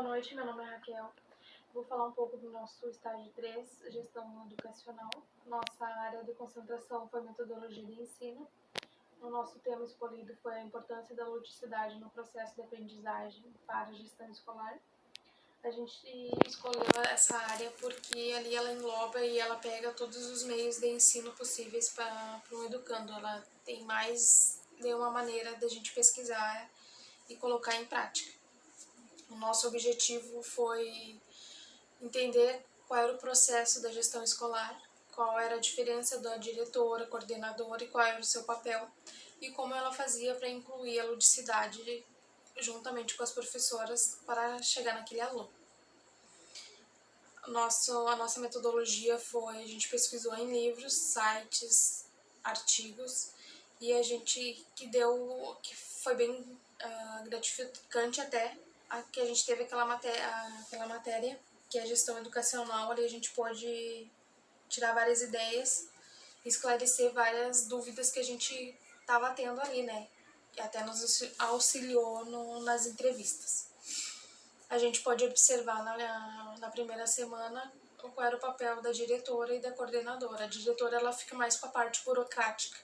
Boa noite, meu nome é Raquel. Vou falar um pouco do nosso estágio 3, Gestão Educacional. Nossa área de concentração foi Metodologia de Ensino. O nosso tema escolhido foi a importância da ludicidade no processo de aprendizagem para a gestão escolar. A gente escolheu essa área porque ali ela engloba e ela pega todos os meios de ensino possíveis para um educando. Ela tem mais de uma maneira de a gente pesquisar e colocar em prática. O nosso objetivo foi entender qual era o processo da gestão escolar, qual era a diferença da diretora, coordenadora e qual era o seu papel e como ela fazia para incluir a ludicidade juntamente com as professoras para chegar naquele aluno. A nossa metodologia foi, a gente pesquisou em livros, sites, artigos e a gente que foi bem gratificante até, que a gente teve aquela matéria que é gestão educacional, ali a gente pôde tirar várias ideias, esclarecer várias dúvidas que a gente estava tendo ali, né? E até nos auxiliou nas entrevistas. A gente pode observar na primeira semana qual era o papel da diretora e da coordenadora. A diretora ela fica mais com a parte burocrática,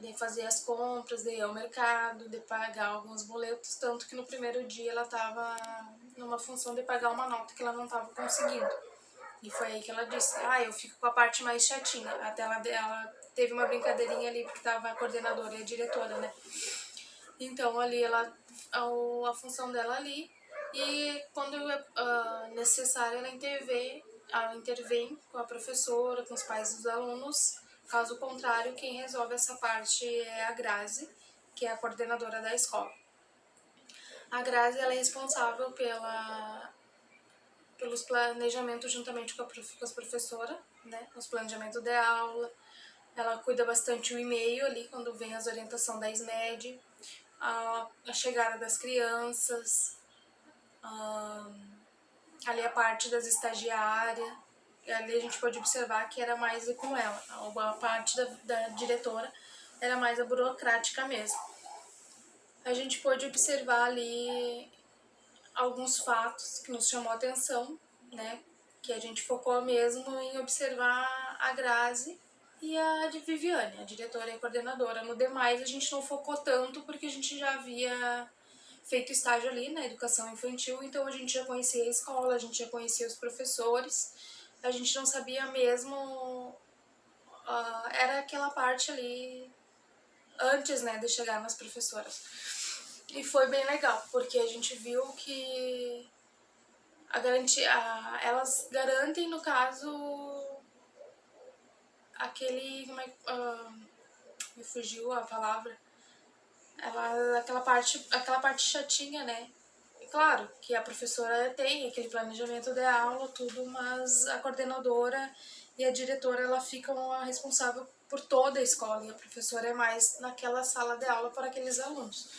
de fazer as compras, de ir ao mercado, de pagar alguns boletos, tanto que no primeiro dia ela estava numa função de pagar uma nota que ela não estava conseguindo. E foi aí que ela disse, eu fico com a parte mais chatinha. Até ela teve uma brincadeirinha ali, porque estava a coordenadora e a diretora, né? Então ali a função dela ali, e quando é necessário ela intervém com a professora, com os pais dos alunos. Caso contrário, quem resolve essa parte é a Grazi, que é a coordenadora da escola. A Grazi ela é responsável pelos planejamentos juntamente com as professoras, né? Os planejamentos de aula. Ela cuida bastante o e-mail ali, quando vem as orientações da SMED, a chegada das crianças, ali a parte das estagiárias. Ali a gente pode observar que era mais com ela. A parte da diretora era mais a burocrática mesmo. A gente pode observar ali alguns fatos que nos chamou a atenção, né? Que a gente focou mesmo em observar a Grazi e a Viviane, a diretora e a coordenadora. No demais a gente não focou tanto porque a gente já havia feito estágio ali na educação infantil, então a gente já conhecia a escola, a gente já conhecia os professores, a gente não sabia mesmo, era aquela parte ali antes, né, de chegar nas professoras. E foi bem legal, porque a gente viu que elas garantem, no caso, aquele, me fugiu a palavra, aquela parte chatinha, né? E claro que a professora tem aquele planejamento de aula, tudo, mas a coordenadora e a diretora ela ficam responsável por toda a escola e a professora é mais naquela sala de aula para aqueles alunos.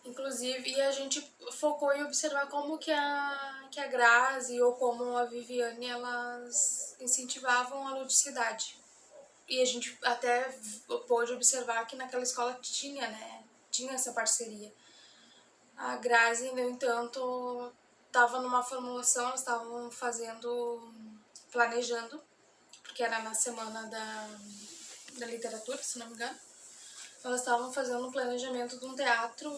Inclusive, e a gente focou em observar como que a Grazi ou como a Viviane, elas incentivavam a ludicidade. E a gente até pôde observar que naquela escola tinha, né? Tinha essa parceria. A Grazi, no entanto, estava numa formulação, elas estavam planejando, porque era na semana da literatura, se não me engano. Elas estavam fazendo um planejamento de um teatro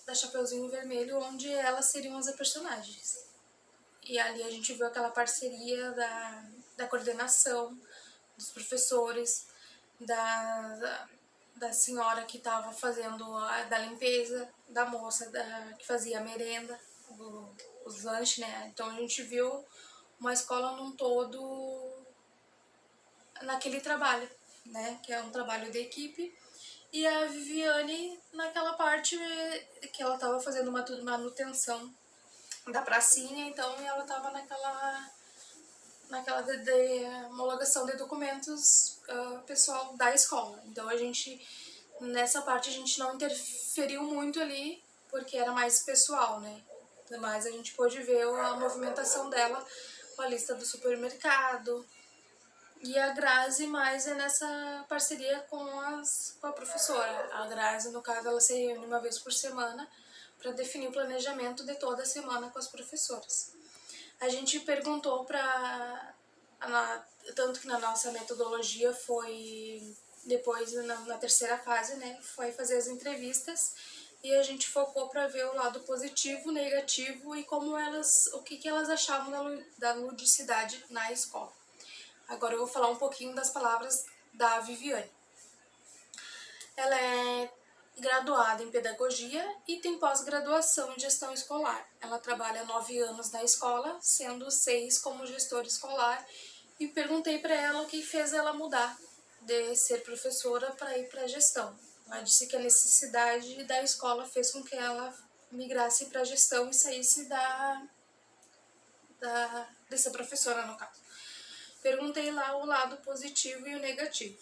da Chapeuzinho Vermelho, onde elas seriam as personagens. E ali a gente viu aquela parceria da coordenação, dos professores, da senhora que estava fazendo da limpeza, da moça que fazia a merenda, os lanches, né? Então a gente viu uma escola num todo naquele trabalho, né? Que é um trabalho de equipe. E a Viviane naquela parte que ela estava fazendo uma manutenção da pracinha, então ela estava naquela de homologação de documentos pessoal da escola. Então nessa parte a gente não interferiu muito ali, porque era mais pessoal, né? Mas a gente pôde ver a movimentação dela com a lista do supermercado. E a Grazi mais é nessa parceria com a professora. A Grazi, no caso, ela se reúne uma vez por semana para definir o planejamento de toda a semana com as professoras. A gente perguntou tanto que na nossa metodologia foi depois na terceira fase, né, foi fazer as entrevistas e a gente focou para ver o lado positivo, negativo e o que elas achavam da ludicidade na escola. Agora eu vou falar um pouquinho das palavras da Viviane. Ela é graduada em pedagogia e tem pós-graduação em gestão escolar. Ela trabalha 9 anos na escola, sendo 6 como gestora escolar, e perguntei para ela o que fez ela mudar de ser professora para ir para a gestão. Ela disse que a necessidade da escola fez com que ela migrasse para a gestão e saísse de ser professora, no caso. Perguntei lá o lado positivo e o negativo.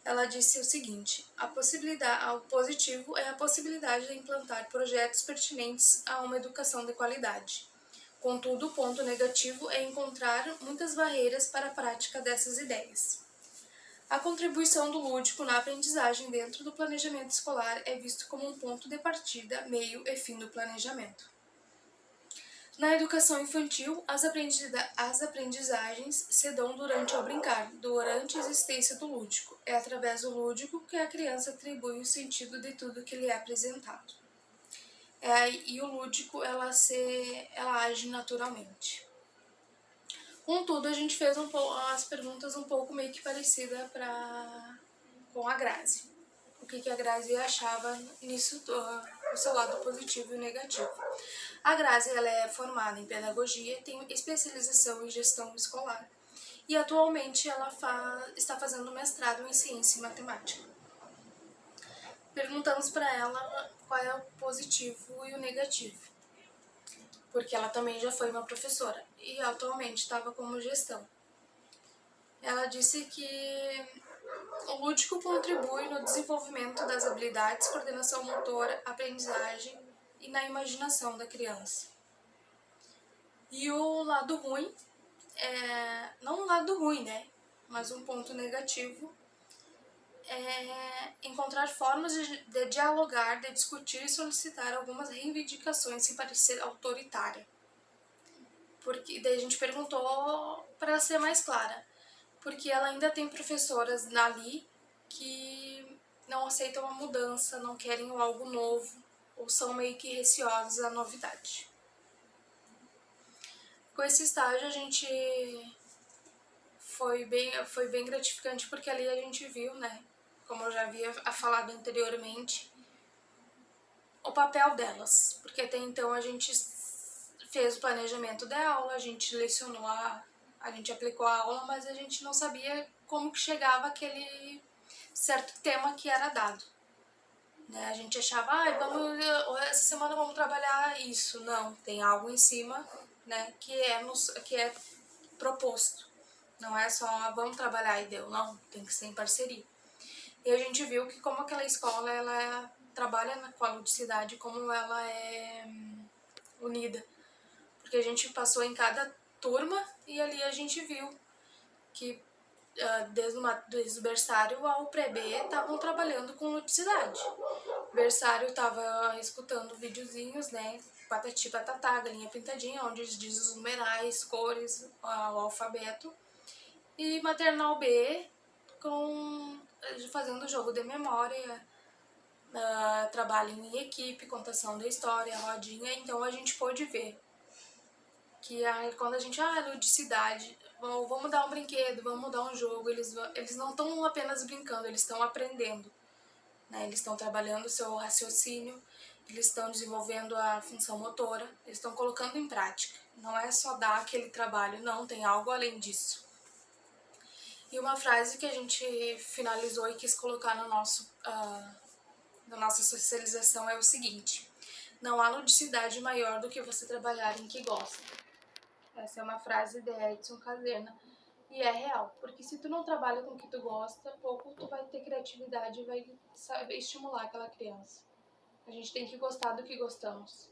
Ela disse o seguinte: o positivo é a possibilidade de implantar projetos pertinentes a uma educação de qualidade. Contudo, o ponto negativo é encontrar muitas barreiras para a prática dessas ideias. A contribuição do lúdico na aprendizagem dentro do planejamento escolar é visto como um ponto de partida, meio e fim do planejamento. Na educação infantil, as aprendizagens se dão durante o brincar, durante a existência do lúdico. É através do lúdico que a criança atribui o sentido de tudo que lhe é apresentado. E o lúdico, ela age naturalmente. Contudo, a gente fez as perguntas um pouco meio que parecidas com a Grazi. O que a Grazi achava nisso, o seu lado positivo e negativo. A Grazi, ela é formada em pedagogia e tem especialização em gestão escolar. E atualmente ela está fazendo mestrado em ciência e matemática. Perguntamos para ela qual é o positivo e o negativo, porque ela também já foi uma professora e atualmente estava como gestão. Ela disse que o lúdico contribui no desenvolvimento das habilidades, coordenação motora, aprendizagem e na imaginação da criança. E o lado ruim, não um lado ruim, né? Mas um ponto negativo é encontrar formas de dialogar, de discutir e solicitar algumas reivindicações sem parecer autoritária. Porque daí a gente perguntou para ser mais clara, porque ela ainda tem professoras ali que não aceitam a mudança, não querem algo novo ou são meio que receosas à novidade. Com esse estágio a gente foi bem gratificante, porque ali a gente viu, né, como eu já havia falado anteriormente, o papel delas, porque até então a gente fez o planejamento da aula, a gente lecionou, a gente aplicou a aula, mas a gente não sabia como que chegava aquele certo tema que era dado. Né? A gente achava, essa semana vamos trabalhar isso. Não, tem algo em cima, né, que é proposto. Não é só vamos trabalhar e deu, não, tem que ser em parceria. E a gente viu que como aquela escola ela trabalha com a ludicidade, como ela é unida. Porque a gente passou em cada turma e ali a gente viu que desde o berçário ao pré-B estavam trabalhando com ludicidade. O berçário estava escutando videozinhos, né? Patati patatá, galinha pintadinha, onde diz os numerais, cores, o alfabeto. E maternal B fazendo jogo de memória, trabalho em equipe, contação da história, rodinha. Então a gente pôde ver que quando a gente, ludicidade, vamos dar um brinquedo, vamos dar um jogo, eles não estão apenas brincando, eles estão aprendendo, né? Eles estão trabalhando o seu raciocínio, eles estão desenvolvendo a função motora, eles estão colocando em prática. Não é só dar aquele trabalho, não, tem algo além disso. E uma frase que a gente finalizou e quis colocar na nossa socialização é o seguinte: não há ludicidade maior do que você trabalhar em que gosta. Essa é uma frase de Edson Caserna e é real, porque se tu não trabalha com o que tu gosta, pouco tu vai ter criatividade e vai saber estimular aquela criança. A gente tem que gostar do que gostamos.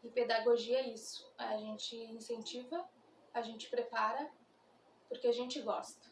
E pedagogia é isso, a gente incentiva, a gente prepara, porque a gente gosta.